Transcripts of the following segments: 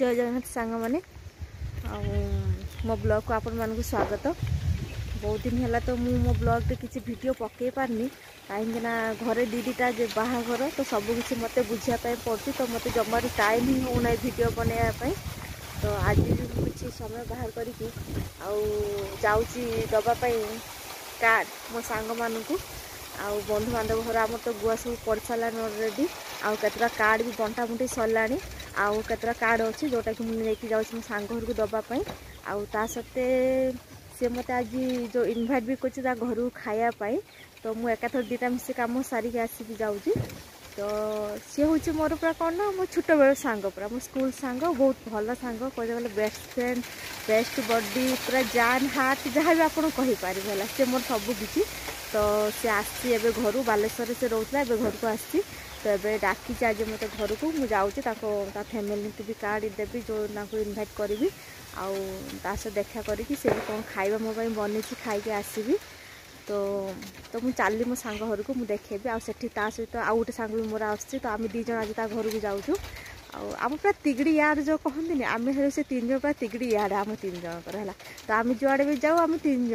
जय जगन्नाथ सांग मैंने मो ब्लॉग को आपण मानक स्वागत। बहुत दिन है तो मो ब्लॉग किसी वीडियो पकई पारनी कहीं घरे दीदीटा जे बाहाघर तो सबकि मत बुझापी पड़ी तो मत जमार टाइम ही होना वीडियो बनवाई। तो आज भी किसी समय बाहर करके जाऊँगी दवापाई कार्ड मो सांग मानू आउ बंधु बांधव घर आम तो गुआ सब पड़ सारा अलरेडी आउ केतरा कार्ड भी बंटा बुंटी सरला आउ केतरा कार्ड अच्छी जोटा कि मुझे लेके जाऊँ मो सांग घर को दवापाई आउ ता सत्ते सी मत आज जो इनभाइट भी कर घर को खायापाई तो मुझे एकाथर दुटा मिसे कम सारिक आसिक जाऊँगी। तो सी हूँ मोर पूरा कौन ना मो छोट बेल सांग पूरा मो स्कूल सांग बहुत भल सांग कह गले बेस्ट फ्रेंड बेस्ट बडी पूरा जान हार्ट जहाँ भी आप कहीपर है सी मोर सबकि। तो सी आसी घर बालेश्वर से रोला घर को आसी तो ये डाकी आज मत घर को मुझे जाऊँगी फैमिली भी कार्ड देवी जो इनभाइट करी आउ देखा करी से कौन खाଇବା मो बनी खाई आसबि। तो मुझे चली मो सांग घर को मुझे देखेबी आउ सहित आउ गोटे सांग भी मोर आस तो आम दी जन आज घर को जाऊँ आम पूरा तिगड़ी यार जो कहते आम से 3 जन पूरा तिगड़ी यार आम 3 जनकर है। तो आम जुआड़े भी जाऊ आम 3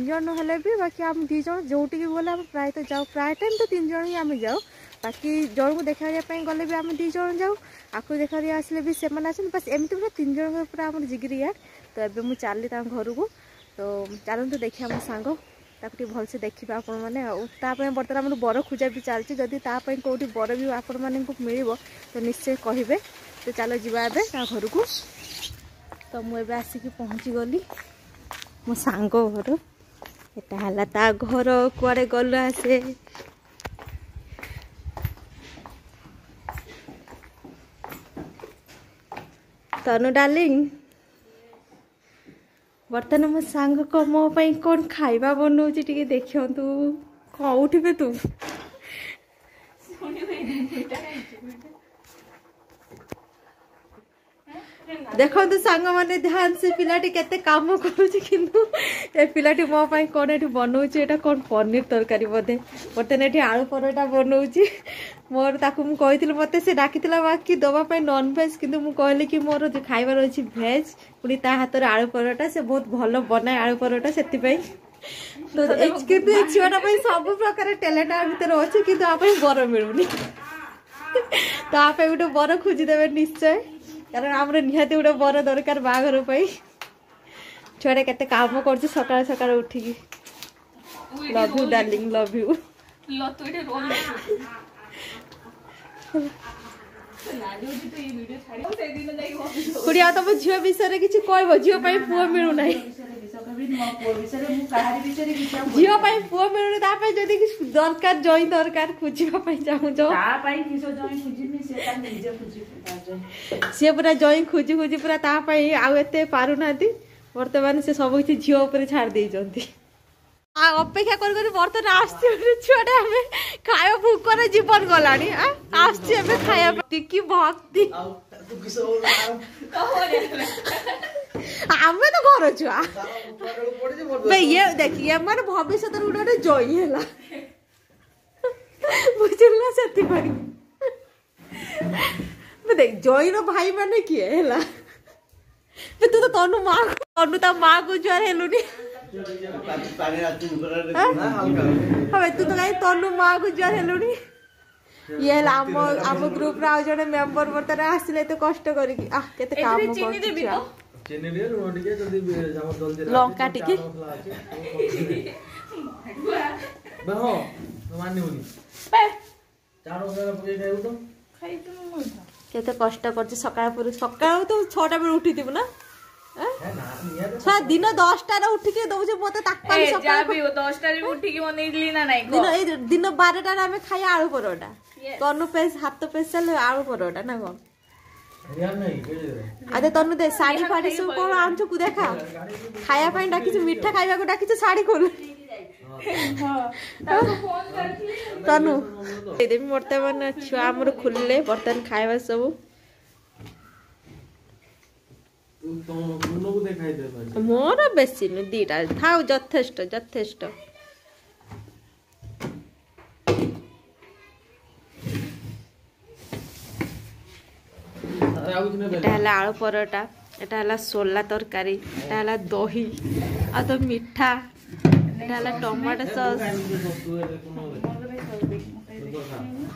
जन हेल्ले भी बाकी आम 2 जन जोटि गले प्राय तो जाऊ प्राय टाइम तो 3 जन ही आम जाऊ बाकी जन को देखा गले भी आम 2 जन जाऊ आपको देखा आसले भी से बस एमती पूरा 3 जन पूरा आम जिगरी यार। तो ये मुझे चली घर को तो चलते देखिए मो सांग ताकि भलसे देखा आपण मैंने बर्तमान बर खोजा भी चलती जदि कौटी बर भी आपण मानक मिल तो निश्चय कहे। तो चलो जीवा घर को। तो मुझे आसिक पहुँची गली मो सांग घर एटा है ता घर कुआड़े गल आसे तनु डार्लिंग बर्तमान मो सांग को मो कौन खाइबा बनाऊँ टे देखु कौटे तू देखो तो सांग माने ध्यान से पिलाटी केते काम करूची किंतु ए पिलाटी मो पई कोन एठी बनाउची एटा कोन पनीर तरकारी बोधे बर्तन एठी आलू परोटा बनाउची मोर ताकू मु कहिथिल मते से डाकितिला बाकी दबा पई नॉन वेज किंतु मु कहले कि मोर जे खाइबार अछि वेज पुनी ता हातर आलू परोटा से बहुत भलो बनाए आलू परोटा सेति पई। तो किंतु ए छिवाटा पई सब प्रकार टैलेंट आ भीतर अछि किंतु आपई बर मिलुनी तो आपई उठे बर खोजी देबे निश्चय कारण आमर निहाती गोटे बर दरकार बाघर छुआ केते काम कर सकाल सकाल उठिकी love you darling love you कुड़िया तुम झील विषय किसी कह झील पुओ मिलूना झील पुओ मिलूनी जदि दरकार जई दरकार खोजापी सी पूरा जई खोजी खोजी पूरा आउ एते पारुना बर्तमान से सब किसी झील उपर छाड़ देइचंती अपेक्षा कर बर्तन आसुआटा खाया भूकर जीवन गला खाया टिकी भक्ति आम तो घर छुआ ये देखिए माने भविष्य गोटे जई है बुझल से देख जईर भाई माने किए है तू तो तनु माँ को जुआर हेलुनी तू तो कहीं तनु माँ को जुआर हेलुनी ये आम ग्रुप रे जड़े मेंबर बर्तन आसले तो कष्ट करके केते काम लंका टिके केते कष्ट कर सकाळ सकाळ तो 6टा बेल उठी थी ना दिन 10टा उठिके दउछे मते ताकपाली सकाळ 10टा रे उठिके बनेइली ना नाही दिन 12टा रे हमें खाया आलू परोटा तनु पेस हाथ स्पेशल आलू परोटा ना कौन अरे तनु दे साड़ी फाड़ी सब कौन आनछु कु देखा खाया पाई डाकिछु मिठा खाइबा को डाकिछु साड़ी खोल तनु दे बर्तमान छुआ हमर खुलले बर्तन खाइबा सब मोर बेसी न दीटा थाउ यथेष्ट यथेष्ट एटा हला आलू परोटा एटा हला सोला तरकारी एटा हला दही आ तो मीठा एटा हला टमाटो सॉस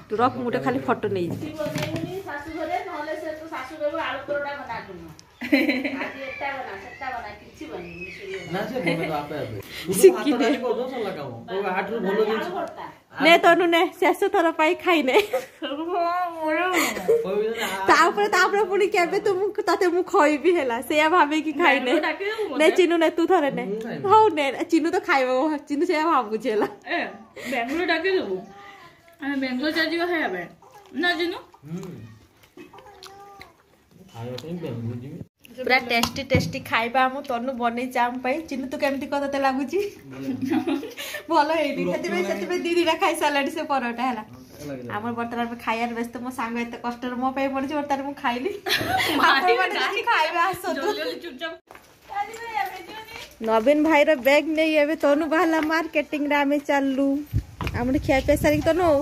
तू रख मुटे खाली फोटो नहीं सासू घरे नहले से तो सासू बेबो आलू परोटा बना दूनो आज एटा बना सत्ता बना किछि बनी ना से बने आपे आपे सिक्की ने को दो सन लगाओ तो हाथ रो भलो दिन ने तनु ने शेष थर पाई खाई ने तापर पुणी केबे तुम ताते मु खई भी हेला से भाबे कि खाई ने चिनु ने तू थरे ने हो ने चिनु तो खाइबो चिनु से भाबु छेला ए बेंगलोर डाके देबो हम बेंगलोर जा जीवा है आबे ना चिनु आयो टाइम बेंगलोर जी पूरा टेस्टी टेस्टी खाइबा हम तनु बनै चाम पाई चिनु तो केमती कते लागुची भलो हेनी सेति दीदी खाई सालाडी से परोटा हला हमर बर्तमान में खाइयार व्यस्त मो सांग एते कष्ट मो पे पड़छ बर्तमान मु खाइली माते माने खाइबा आसो चुपचाप नवीन भाई रो बैग नै एबे तनु बाहला मार्केटिंग रा में चाललू हमने खिया पे सारी तनु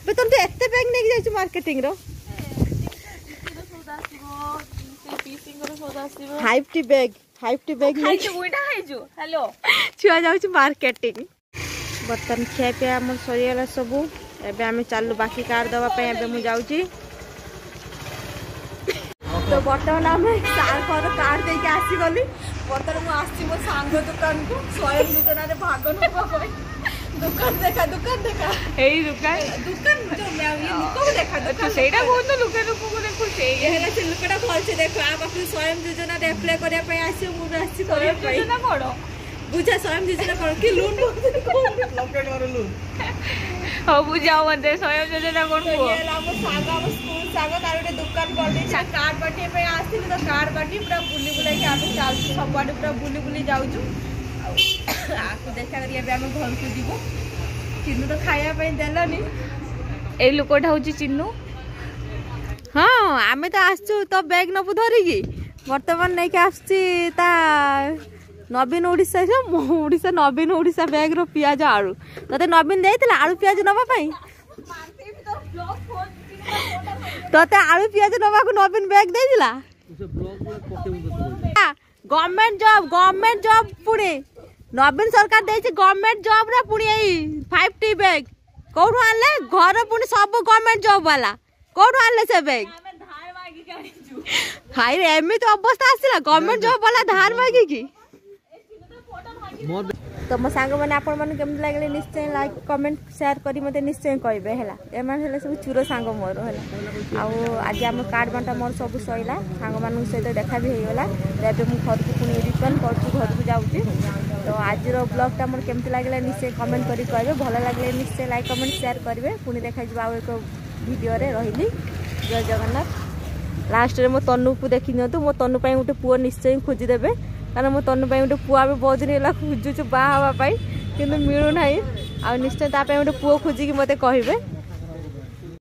बे तनु तो एते बैग नै जाई मार्केटिंग रो 50 बैग खाइ छु उइटा खाइ छु हेलो छुआ जाउछ मार्केटिंग बर्तन खिया पे हमर सरियाला सबु एबे हम चालू बाकी कार दवा पे एबे मु जाउची तो बर्तमान हम सार पर कार दे के आसी गली बर्तन मु आसी मो सांग दुकान को स्वयं योजना रे भाग न कोई दुकान देखा एई दुकान जो मैं ये लुको देखा दुकान सेटा बहुत लुका को देखो से हेला से लुकड़ा भल से देखो आ बाकी स्वयं योजना रे अप्लाई करिया पे आसी मु आसी करिया पे योजना कोडो बुझा स्वयं योजना कोन कि लोन लॉकडाउन वाला लोन हो बुझाओ मते स्वयं योजना कोन को ये हम सागा स्कूल सागा तारे दुकान गली कार्ड बाटी पे आसी तो कार्ड बाटी पूरा बुली बुलाई के आबे चाल सब बाटी पूरा बुली जाउछु आको देखा करिया बे हम घर को जीवो चिन्नू तो खाया पे देलनी ए लोकोटा होची चिन्नू हां आमे तो आसछु तो बैग नबु धरि की वर्तमान नै के आछी ता नवीन ओडिसा नवीन ओडिसा बैग रो पियाज आलू तते नवीन देइतला आलू पियाज नबा पई तते आलू पियाज नबा को नवीन बैग देइतला उसे ब्लॉग में पके गवर्नमेंट जॉब पुणे नवीन सरकार देइছে गवर्नमेंट जॉब रा पुणी 50 बैग कोठो आनले घर पुणी सब गवर्नमेंट जॉब वाला कोठो आनले से बैग हमें धार मागी काढिछु हाय रे एमे तो अवस्था आसिला गवर्नमेंट जॉब वाला धार मागी की तो मो सांग माने आपण माने केम लागले निश्चय लाइक कमेंट शेयर करी मते निश्चय कहबे हला एमान हले सब चूरो सांग मोर हला आ आज हम कार्ड बांटा मोर सब सइला सांग मानु सहित देखा भी हेगला एबे मु घर को पुनी रिटर्न करछु घर को जाउची तो आज रो ब्लॉग ता मोर केमति लागले निश्चय कमेंट करी कहबे भलो लागले निश्चय लाइक कमेंट शेयर करबे पुनी देखा जबा एक वीडियो रे रहिली जय जगन्नाथ लास्ट रे मो तन्नू को देखि नतु मो तन्नू पई उठे पुओ निश्चय खोजी देबे कारण मो तन्नू पई उठे पुआ भी बहुत दिन होला खोजुछु बा हवा पई किंतु मिलु नाही आ निश्चय ता पई उठे पुओ खोजी कि मते कहिबे